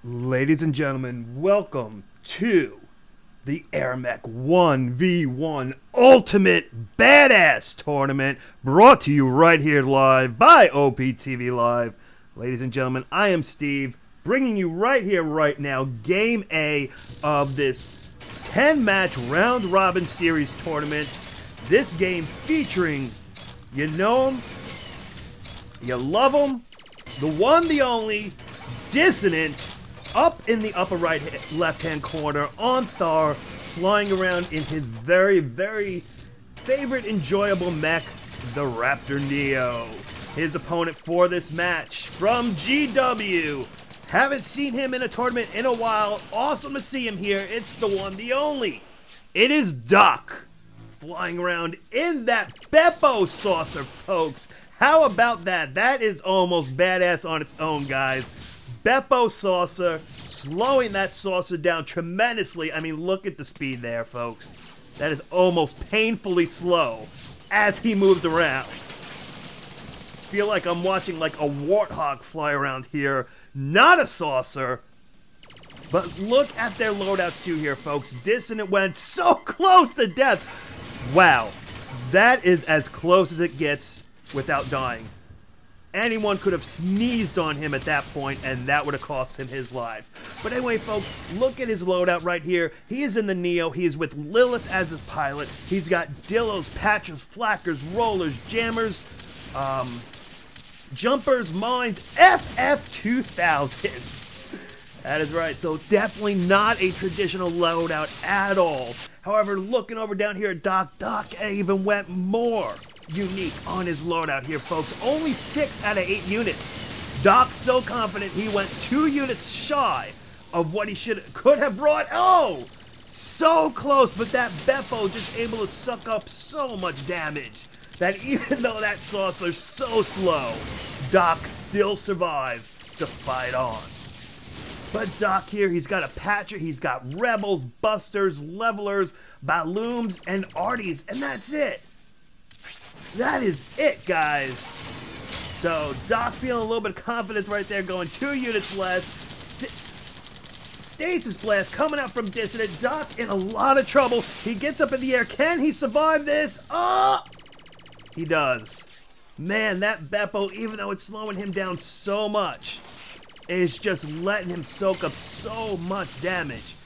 Ladies and gentlemen, welcome to the AirMech 1v1 Ultimate Badass Tournament, brought to you right here live by OPTVLive. Ladies and gentlemen, I am Steve, bringing you right here, right now, Game A of this 10-match round-robin series tournament. This game featuring, you know him, you love him, the one, the only, Dissonant, up in the upper right left-hand corner on Thar, flying around in his very, very favorite enjoyable mech, the Raptor Neo. His opponent for this match from GW. Haven't seen him in a tournament in a while. Awesome to see him here. It's the one, the only. It is D0K, flying around in that Beppo saucer, folks. How about that? That is almost badass on its own, guys. Beppo saucer, slowing that saucer down tremendously. I mean, look at the speed there, folks. That is almost painfully slow as he moves around. Feel like I'm watching like a warthog fly around here. Not a saucer. But look at their loadouts too here, folks. Dissonant went so close to death. Wow. That is as close as it gets without dying. Anyone could have sneezed on him at that point, and that would have cost him his life. But anyway, folks, look at his loadout right here. He is in the Neo. He is with Lilith as his pilot. He's got Dillos, Patches, Flackers, Rollers, Jammers, Jumpers, Mines, FF2000s. That is right. So definitely not a traditional loadout at all. However, looking over down here at D0K even went more unique on his loadout here, folks. Only 6 out of 8 units. D0K's so confident he went 2 units shy of what he could have brought. Oh, so close, but that Beppo just able to suck up so much damage that even though that saucer's so slow, D0K still survives to fight on. But D0K here, he's got a Patcher, he's got Rebels, Busters, Levelers, Balloons, and Arties, and that's it. That is it, guys. So, D0K feeling a little bit of confidence right there, going 2 units less. Stasis Blast coming out from Dissonant. D0K in a lot of trouble. He gets up in the air. Can he survive this? Oh! He does. Man, that Beppo, even though it's slowing him down so much, is just letting him soak up so much damage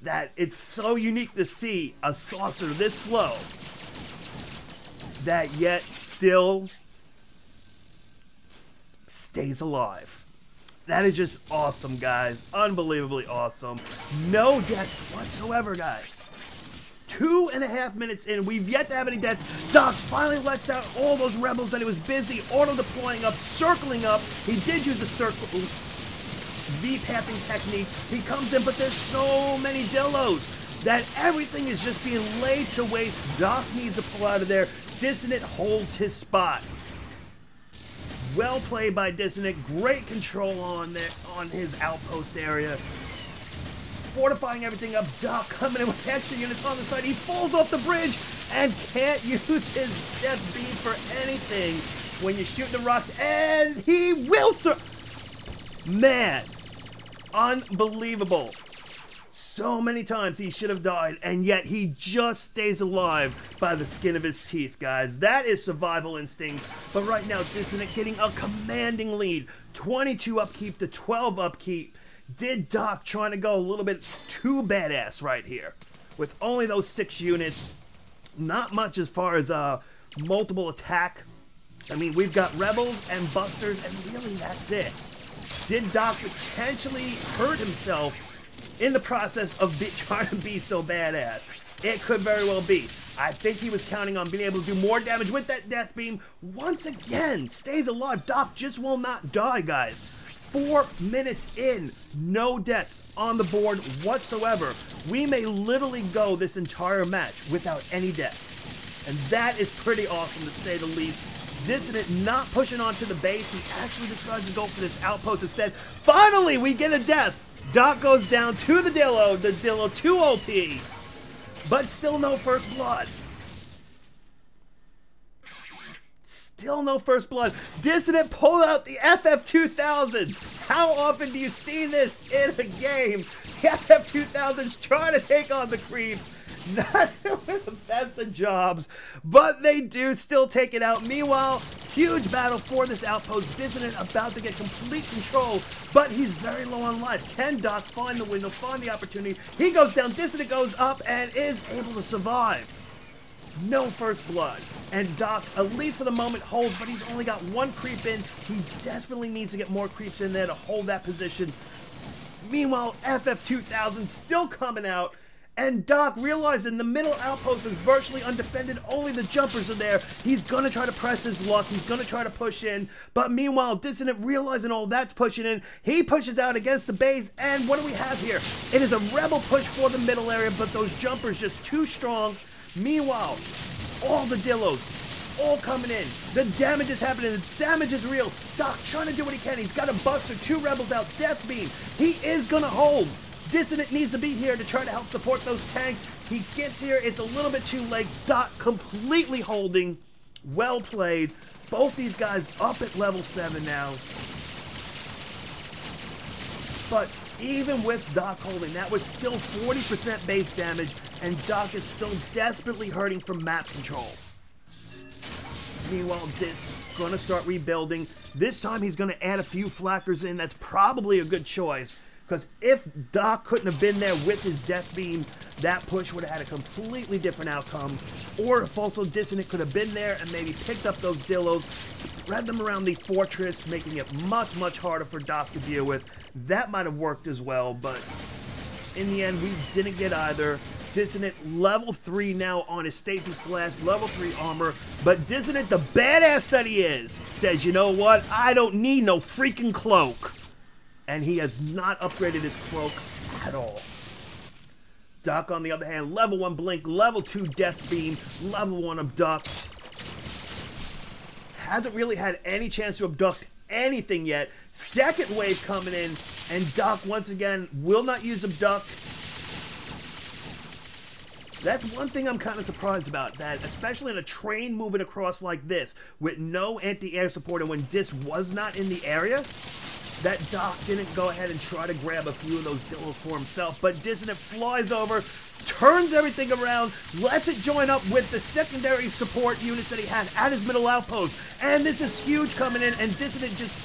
that it's so unique to see a saucer this slow that yet still stays alive. That is just awesome, guys. Unbelievably awesome. No deaths whatsoever, guys. 2.5 minutes in, we've yet to have any deaths. D0K finally lets out all those rebels that he was busy auto-deploying up, circling up. He did use a circle V-pathing technique. He comes in, but there's so many Dillos that everything is just being laid to waste. D0K needs to pull out of there. Dissonant holds his spot. Well played by Dissonant. Great control on his outpost area. Fortifying everything up. D0K coming in with extra units on the side. He falls off the bridge and can't use his death beam for anything when you shoot the rocks. And he will Man, unbelievable. So many times he should have died, and yet he just stays alive by the skin of his teeth, guys. That is survival instinct. But right now, Dissonant getting a commanding lead. 22 upkeep to 12 upkeep. Did D0K trying to go a little bit too badass right here. With only those 6 units. Not much as far as multiple attack. I mean, we've got Rebels and Busters, and really that's it. Did D0K potentially hurt himself in the process of trying to be so badass? It could very well be. I think he was counting on being able to do more damage with that death beam. Once again, stays alive. D0K just will not die, guys. 4 minutes in, no deaths on the board whatsoever. We may literally go this entire match without any deaths. And that is pretty awesome to say the least. Dissonant not pushing onto the base. He actually decides to go for this outpost instead. Finally, we get a death. D0K goes down to the Dillo 2 OP, but still no first blood. still no first blood. Dissonant pulling out the FF2000s. How often do you see this in a game? The FF2000s trying to take on the creeps. Not doing the best of jobs, but they do still take it out. Meanwhile, huge battle for this outpost. Dissonant about to get complete control, but he's very low on life. Can Doc find the window, find the opportunity? He goes down, Dissonant goes up, and is able to survive. No first blood. And Doc, at least for the moment, holds, but he's only got one creep in. He desperately needs to get more creeps in there to hold that position. Meanwhile, FF2000 still coming out. And Doc, realizing the middle outpost is virtually undefended, only the jumpers are there. He's going to try to press his luck. He's going to try to push in. But meanwhile, Dissonant, realizing all that's pushing in, he pushes out against the base. And what do we have here? It is a rebel push for the middle area, but those jumpers just too strong. Meanwhile, all the Dillos, all coming in. The damage is happening. The damage is real. Doc trying to do what he can. He's got a Buster, 2 rebels out, Death Beam. He is going to hold. Dissonant needs to be here to try to help support those tanks. He gets here. It's a little bit too late. Doc completely holding. Well played. Both these guys up at level 7 now. But even with Doc holding, that was still 40% base damage, and Doc is still desperately hurting from map control. Meanwhile, Dis going to start rebuilding. This time he's going to add a few flackers in. That's probably a good choice. Because if Doc couldn't have been there with his Death Beam, that push would have had a completely different outcome. Or if also Dissonant could have been there and maybe picked up those Dillos, spread them around the fortress, making it much, much harder for Doc to deal with. That might have worked as well, but in the end, we didn't get either. Dissonant level 3 now on his Stasis Blast, level 3 armor. But Dissonant, the badass that he is, says, you know what? I don't need no freaking cloak. And he has not upgraded his cloak at all. Doc, on the other hand, level 1 Blink, level 2 Death Beam, level 1 Abduct. Hasn't really had any chance to abduct anything yet. Second wave coming in, and Doc, once again, will not use Abduct. That's one thing I'm kind of surprised about, that especially in a train moving across like this, with no anti-air support, and when Dis was not in the area, that Doc didn't go ahead and try to grab a few of those Dillos for himself. But Dissonant flies over, turns everything around, lets it join up with the secondary support units that he had at his middle outpost. And this is huge coming in, and Dissonant just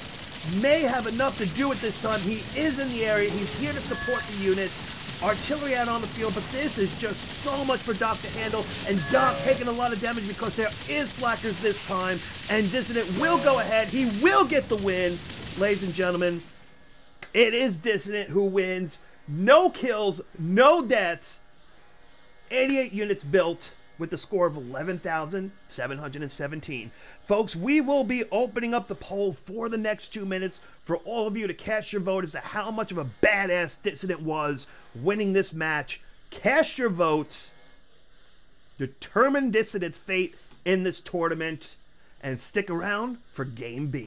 may have enough to do it this time. He is in the area. He's here to support the units. Artillery out on the field, but this is just so much for Doc to handle, and Doc taking a lot of damage because there is flackers this time, and Dissonant will go ahead. He will get the win. Ladies and gentlemen, it is Dissonant who wins. No kills, no deaths. 88 units built with the score of 11,717. Folks, we will be opening up the poll for the next 2 minutes for all of you to cast your vote as to how much of a badass Dissonant was winning this match. Cast your votes. Determine Dissonant's fate in this tournament. And stick around for Game B.